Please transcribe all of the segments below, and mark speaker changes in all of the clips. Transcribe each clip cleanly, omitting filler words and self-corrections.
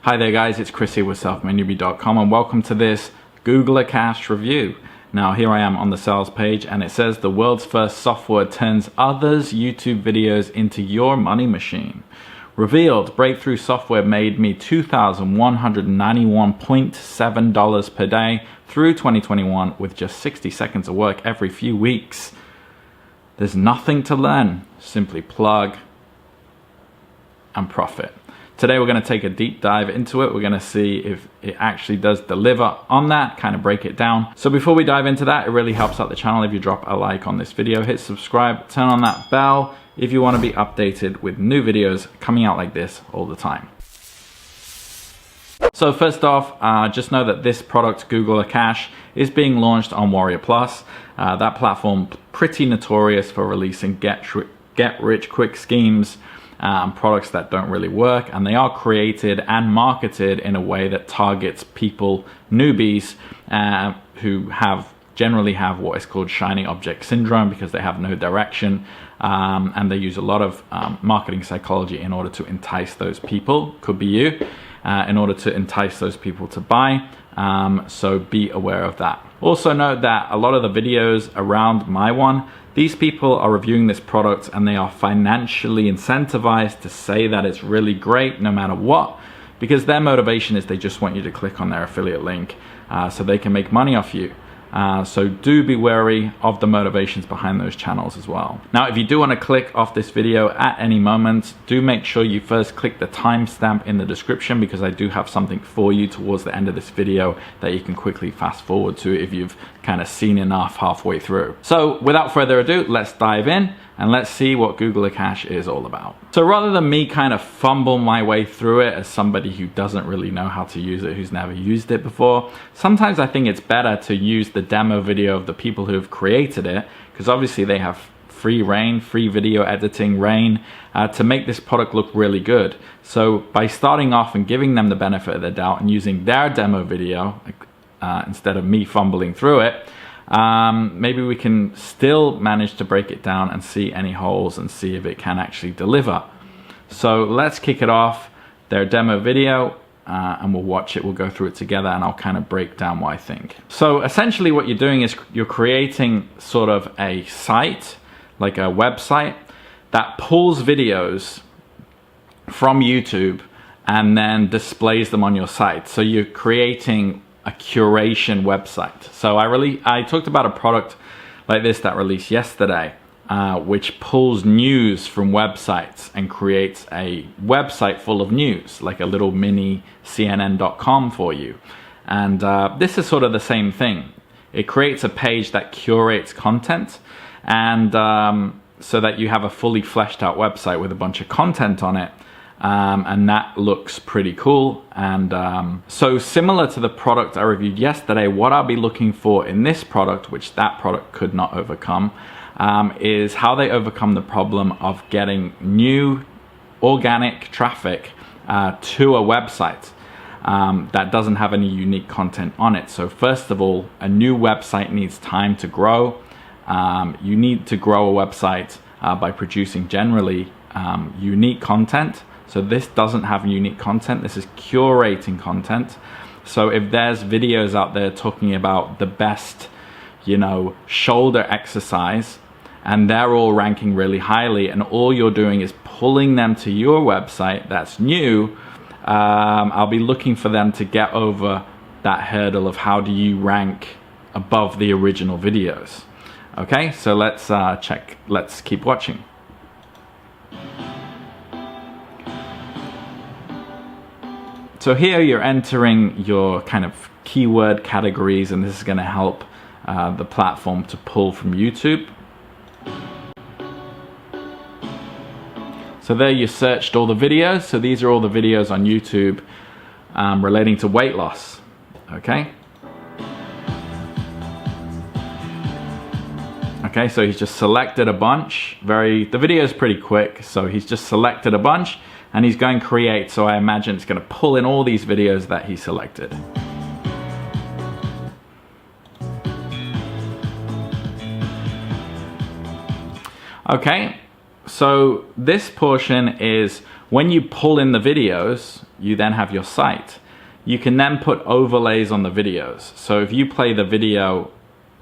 Speaker 1: Hi there guys, it's Chris here with selfmadenewbie.com and welcome to this GooglrCash review. Now here I am on the sales page and it says the world's first software turns others' YouTube videos into your money machine. Revealed, breakthrough software made me $2,191.7 per day through 2021 with just 60 seconds of work every few weeks. There's nothing to learn, simply plug and profit. Today we're going to take a deep dive into it. We're going to see if it actually does deliver on that, kind of break it down. So before we dive into that, it really helps out the channel if you drop a like on this video, hit subscribe, turn on that bell if you want to be updated with new videos coming out like this all the time. So first off, just know that this product, GooglrCash, is being launched on Warrior Plus. That platform pretty notorious for releasing get-rich-quick schemes and products that don't really work, and they are created and marketed in a way that targets people, newbies, who generally have what is called shiny object syndrome because they have no direction, and they use a lot of marketing psychology in order to entice those people, could be you, in order to entice those people to buy. So be aware of that. Also note that a lot of the videos around my one, these people are reviewing this product and they are financially incentivized to say that it's really great no matter what, because their motivation is they just want you to click on their affiliate link so they can make money off you. So do be wary of the motivations behind those channels as well. Now, if you do want to click off this video at any moment, do make sure you first click the timestamp in the description, because I do have something for you towards the end of this video that you can quickly fast forward to if you've kind of seen enough halfway through. So without further ado, let's dive in and let's see what GooglrCash is all about. So rather than me kind of fumble my way through it as somebody who doesn't really know how to use it, who's never used it before, sometimes I think it's better to use the demo video of the people who have created it, because obviously they have free video editing reign to make this product look really good. So by starting off and giving them the benefit of the doubt and using their demo video instead of me fumbling through it, maybe we can still manage to break it down and see any holes and see if it can actually deliver. So let's kick it off, their demo video, and we'll watch it, we'll go through it together, and I'll kind of break down what I think. So essentially what you're doing is you're creating sort of a site, like a website, that pulls videos from YouTube and then displays them on your site. So you're creating a curation website. So I talked about a product like this that released yesterday, which pulls news from websites and creates a website full of news, like a little mini CNN.com for you. And this is sort of the same thing. It creates a page that curates content, and so that you have a fully fleshed out website with a bunch of content on it. And that looks pretty cool. And so similar to the product I reviewed yesterday, what I'll be looking for in this product, which that product could not overcome, is how they overcome the problem of getting new organic traffic to a website that doesn't have any unique content on it. So first of all, a new website needs time to grow. You need to grow a website by producing generally unique content. So this doesn't have unique content, this is curating content. So if there's videos out there talking about the best, shoulder exercise, and they're all ranking really highly, and all you're doing is pulling them to your website that's new, I'll be looking for them to get over that hurdle of how do you rank above the original videos. Okay, so let's keep watching. So here you're entering your kind of keyword categories, and this is going to help the platform to pull from YouTube. So there you searched all the videos. So these are all the videos on YouTube relating to weight loss. Okay. Okay, so he's just selected a bunch. The video is pretty quick, so he's just selected a bunch and he's going create. So I imagine it's going to pull in all these videos that he selected. Okay, so this portion is When you pull in the videos, you then have your site. You can then put overlays on the videos. So if you play the video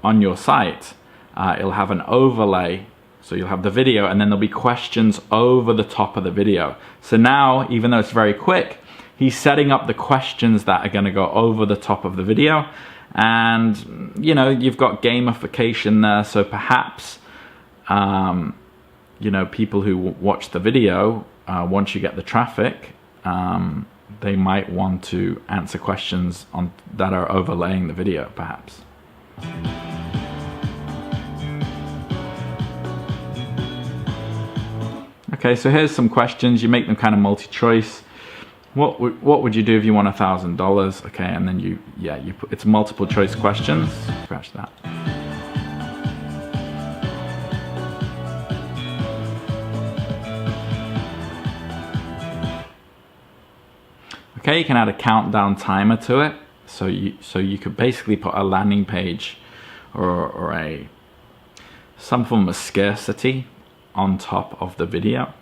Speaker 1: on your site, it'll have an overlay. So you'll have the video and then there'll be questions over the top of the video. So now, even though it's very quick, he's setting up the questions that are going to go over the top of the video. And, you know, you've got gamification there. So perhaps, you know, people who watch the video, once you get the traffic, they might want to answer questions that are overlaying the video, perhaps. Okay, so here's some questions. You make them kind of multi-choice. What would you do if you won $1,000? Okay, and then you put, it's multiple choice questions. Scratch that. Okay, you can add a countdown timer to it. So you could basically put a landing page or some form of scarcity on top of the video.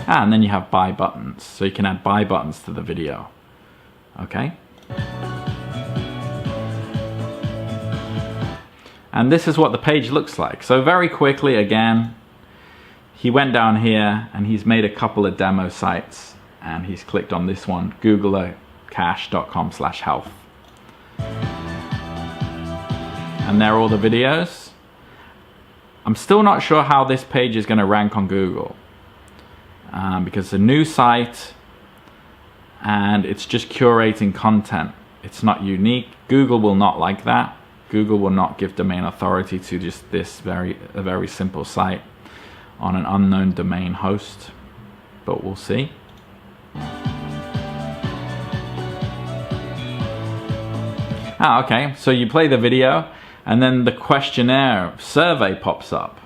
Speaker 1: And then you have buy buttons. So you can add buy buttons to the video. Okay. And this is what the page looks like. So very quickly again, he went down here and he's made a couple of demo sites and he's clicked on this one, GooglrCash.com/health. And there are all the videos. I'm still not sure how this page is going to rank on Google because it's a new site and it's just curating content. It's not unique. Google will not like that. Google will not give domain authority to just this a very simple site on an unknown domain host, but we'll see. Okay, so you play the video and then the questionnaire survey pops up.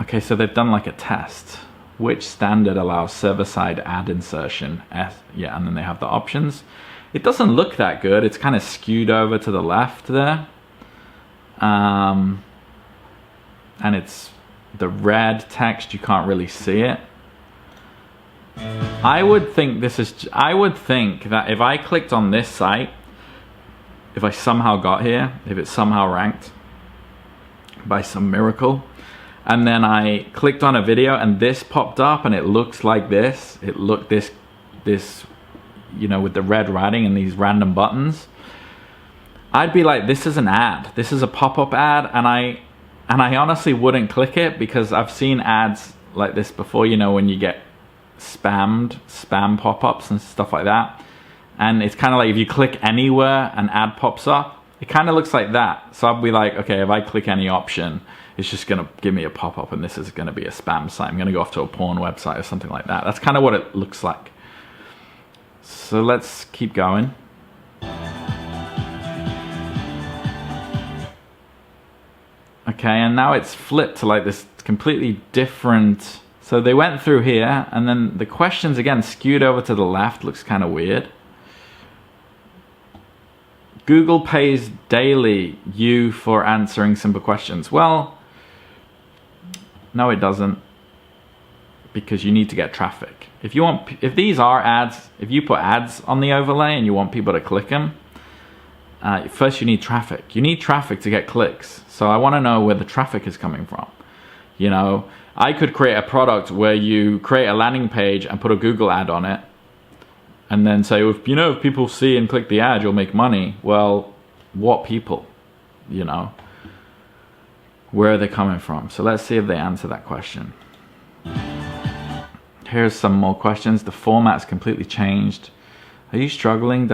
Speaker 1: Okay, so they've done like a test. Which standard allows server-side ad insertion? Yeah, and then they have the options. It doesn't look that good. It's kind of skewed over to the left there. And it's the red text, you can't really see it. I would think that if I clicked on this site, if I somehow got here, if it's somehow ranked by some miracle, and then I clicked on a video and this popped up and it looks like this, it looked this, you know, with the red writing and these random buttons, I'd be like, this is an ad. This is a pop-up ad, and I honestly wouldn't click it because I've seen ads like this before, you know, when you get spam pop-ups and stuff like that. And it's kind of like if you click anywhere, an ad pops up. It kind of looks like that. So I'll be like, okay, if I click any option, it's just going to give me a pop-up and this is going to be a spam site. I'm going to go off to a porn website or something like that. That's kind of what it looks like. So let's keep going. Okay, and now it's flipped to like this completely different. So they went through here and then the questions again skewed over to the left. Looks kind of weird. Google pays daily you for answering simple questions. Well, no it doesn't, because you need to get traffic. If these are ads, if you put ads on the overlay and you want people to click them, first you need traffic. You need traffic to get clicks. So I want to know where the traffic is coming from. You know, I could create a product where you create a landing page and put a Google ad on it and then say, if people see and click the ad, you'll make money. Well, what people? You know, where are they coming from? So let's see if they answer that question. Here's some more questions. The format's completely changed. Are you struggling?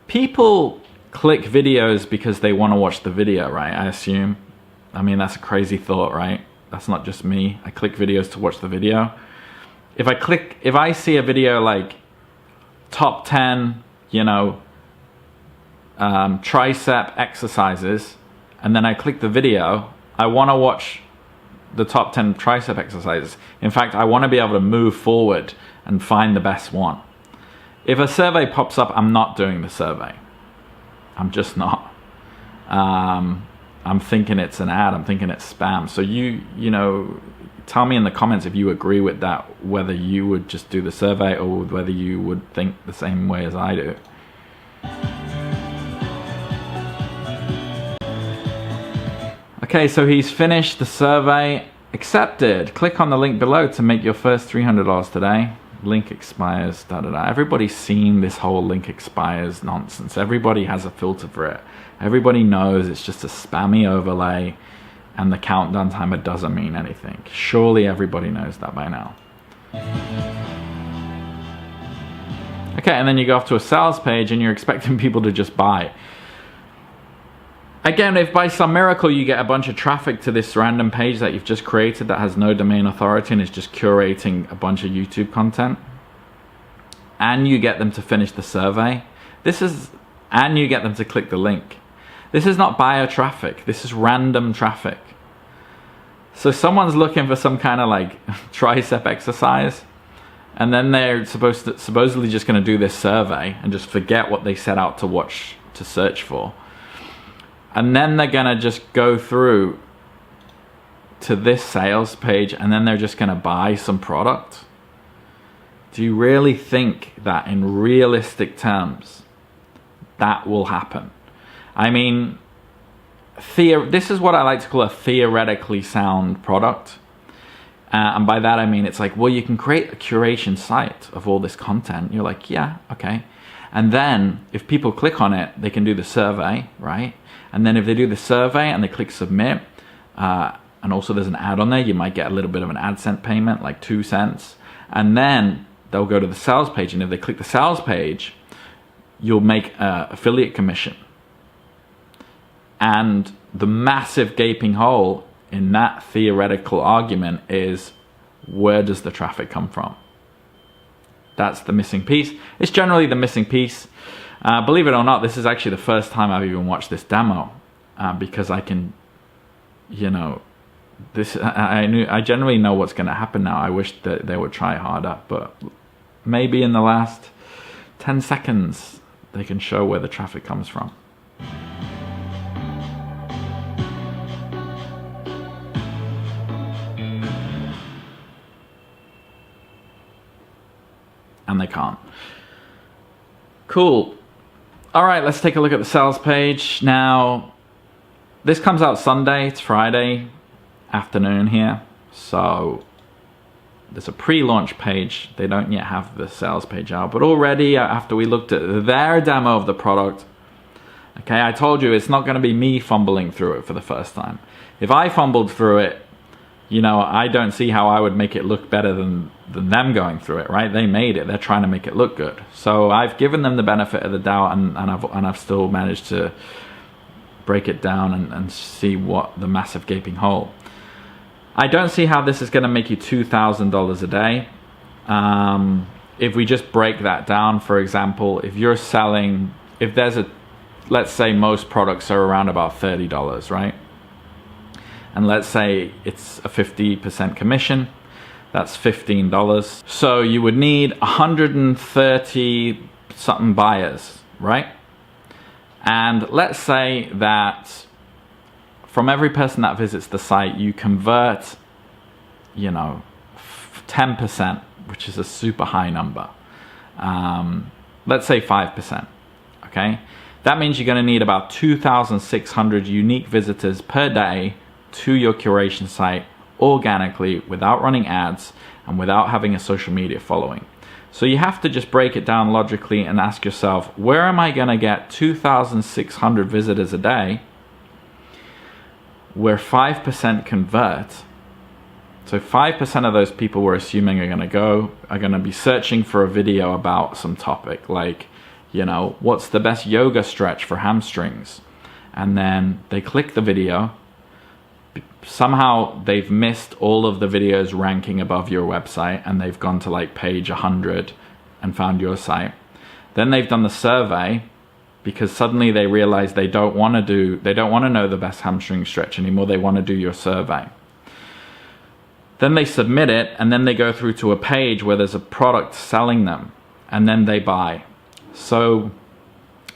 Speaker 1: People click videos because they want to watch the video, right? I assume. I mean, that's a crazy thought, right? That's not just me. I click videos to watch the video. If I see a video like top 10, you know, tricep exercises, and then I click the video, I want to watch the top 10 tricep exercises. In fact, I want to be able to move forward and find the best one. If a survey pops up, I'm not doing the survey. I'm just not. I'm thinking it's an ad, I'm thinking it's spam. So you know, tell me in the comments if you agree with that, whether you would just do the survey or whether you would think the same way as I do. Okay, so he's finished the survey, accepted. Click on the link below to make your first $300 today. Link expires, da da da. Everybody's seen this whole link expires nonsense. Everybody has a filter for it. Everybody knows it's just a spammy overlay and the countdown timer doesn't mean anything. Surely everybody knows that by now. Okay, and then you go off to a sales page and you're expecting people to just buy. Again, if by some miracle you get a bunch of traffic to this random page that you've just created that has no domain authority and is just curating a bunch of YouTube content, and you get them to finish the survey, and you get them to click the link, this is not buyer traffic, this is random traffic. So someone's looking for some kind of like tricep exercise, and then they're supposedly just going to do this survey and just forget what they set out to search for. And then they're gonna just go through to this sales page and then they're just gonna buy some product. Do you really think that in realistic terms that will happen? I mean, this is what I like to call a theoretically sound product. And by that I mean, it's like, well, you can create a curation site of all this content. You're like, yeah, okay. And then if people click on it, they can do the survey, right? And then if they do the survey and they click submit, and also there's an ad on there, you might get a little bit of an AdSense payment, like 2 cents. And then they'll go to the sales page. And if they click the sales page, you'll make an affiliate commission. And the massive gaping hole in that theoretical argument is, where does the traffic come from? That's the missing piece. It's generally the missing piece. Believe it or not, this is actually the first time I've even watched this demo, because I can, you know, I generally know what's going to happen now. I wish that they would try harder, but maybe in the last 10 seconds they can show where the traffic comes from. And they can't. Cool. All right, let's take a look at the sales page. Now, this comes out Sunday, it's Friday afternoon here. So there's a pre-launch page. They don't yet have the sales page out, but already after we looked at their demo of the product, okay, I told you it's not gonna be me fumbling through it for the first time. If I fumbled through it, you know, I don't see how I would make it look better than them going through it, right? They made it, they're trying to make it look good. So I've given them the benefit of the doubt, and I've still managed to break it down and see what the massive gaping hole. I don't see how this is gonna make you $2,000 a day. If we just break that down, for example, if you're selling, if there's let's say most products are around about $30, right? And let's say it's a 50% commission, that's $15. So you would need 130 something buyers, right? And let's say that from every person that visits the site, you convert, you know, 10%, which is a super high number. Let's say 5%, okay? That means you're gonna need about 2,600 unique visitors per day to your curation site organically, without running ads and without having a social media following. So you have to just break it down logically and ask yourself, where am I gonna get 2,600 visitors a day where 5% convert? So 5% of those people we're assuming are gonna be searching for a video about some topic, like, you know, what's the best yoga stretch for hamstrings? And then they click the video. Somehow they've missed all of the videos ranking above your website and they've gone to like page 100 and found your site. Then they've done the survey because suddenly they realize they don't want to know the best hamstring stretch anymore. They want to do your survey. Then they submit it and then they go through to a page where there's a product selling them and then they buy. So,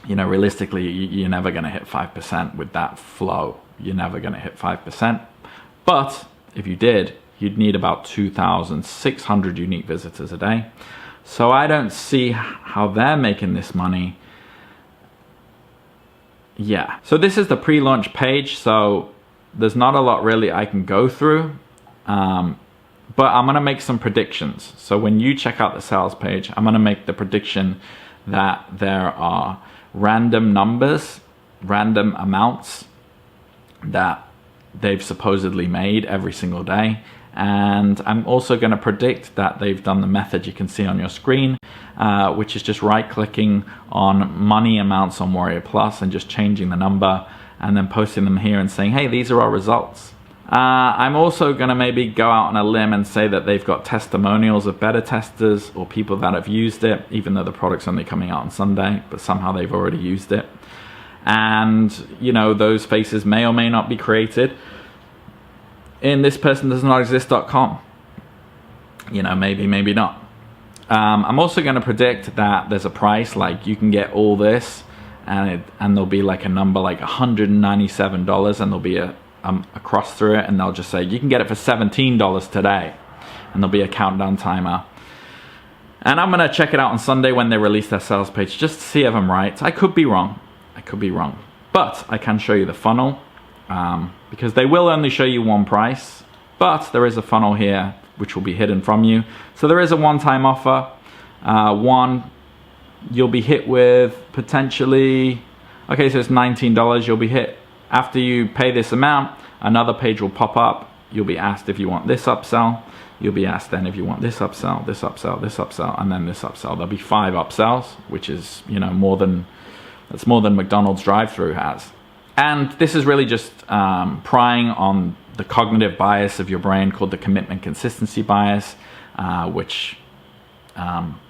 Speaker 1: you know, realistically, you're never going to hit 5% with that flow. you're never going to hit 5%. But if you did, you'd need about 2,600 unique visitors a day. So I don't see how they're making this money. Yeah, so this is the pre-launch page, so there's not a lot really I can go through, but I'm gonna make some predictions. So when you check out the sales page, I'm gonna make the prediction that there are random numbers, random amounts that they've supposedly made every single day. And I'm also going to predict that they've done the method you can see on your screen, which is just right-clicking on money amounts on Warrior Plus and just changing the number and then posting them here and saying, hey, these are our results. I'm also going to maybe go out on a limb and say that they've got testimonials of beta testers or people that have used it, even though the product's only coming out on Sunday, but somehow they've already used it. And, you know, those faces may or may not be created in thispersondoesnotexist.com. You know, maybe not. I'm also going to predict that there's a price, like you can get all this and there'll be like a number like $197 and there'll be a cross through it and they'll just say you can get it for $17 today and there'll be a countdown timer. And I'm going to check it out on Sunday when they release their sales page just to see if I'm right. I could be wrong, but I can show you the funnel. Because they will only show you one price, but there is a funnel here which will be hidden from you. So there is a one-time offer. You'll be hit with potentially, okay, so it's $19. You'll be hit after you pay this amount. Another page will pop up. You'll be asked if you want this upsell. You'll be asked then if you want this upsell, this upsell, this upsell, and then this upsell. There'll be 5 upsells, which is, you know, that's more than McDonald's drive-through has. And this is really just prying on the cognitive bias of your brain called the commitment consistency bias, which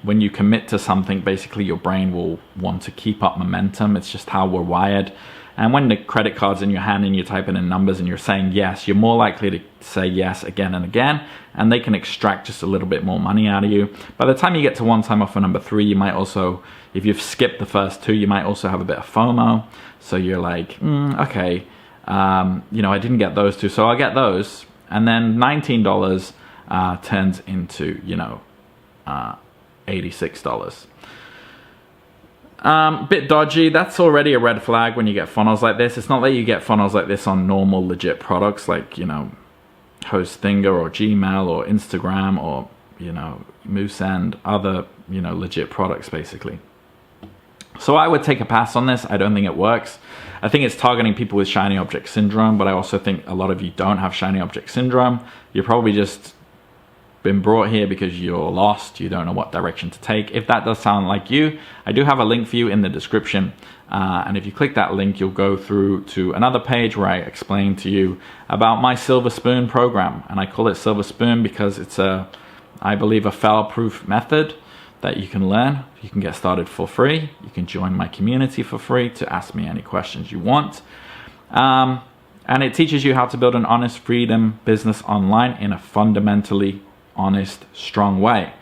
Speaker 1: when you commit to something, basically your brain will want to keep up momentum. It's just how we're wired. And when the credit card's in your hand and you're typing in numbers and you're saying yes, you're more likely to say yes again and again, and they can extract just a little bit more money out of you. By the time you get to one-time offer number 3, you might also, if you've skipped the first 2, you might also have a bit of FOMO. So you're like, okay, you know, I didn't get those 2, so I'll get those. And then $19 turns into, you know, $86. Bit dodgy. That's already a red flag when you get funnels like this. It's not that you get funnels like this on normal legit products like, you know, Hostfinger or Gmail or Instagram or, you know, Mooseend, other, you know, legit products basically. So I would take a pass on this. I don't think it works. I think it's targeting people with shiny object syndrome, but I also think a lot of you don't have shiny object syndrome. You're probably just been brought here because you're lost, you don't know what direction to take. If that does sound like you, I do have a link for you in the description, and if you click that link, you'll go through to another page where I explain to you about my Silver Spoon program. And I call it Silver Spoon because it's I believe a fail-proof method that you can learn. You can get started for free. You can join my community for free to ask me any questions you want. And it teaches you how to build an honest freedom business online in a fundamentally honest, strong way,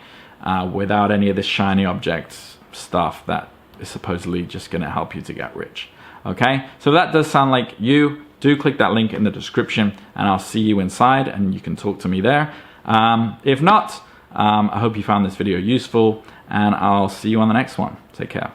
Speaker 1: without any of this shiny objects stuff that is supposedly just going to help you to get rich. Okay, so that does sound like you. Do click that link in the description and I'll see you inside and you can talk to me there. If not, I hope you found this video useful and I'll see you on the next one. Take care.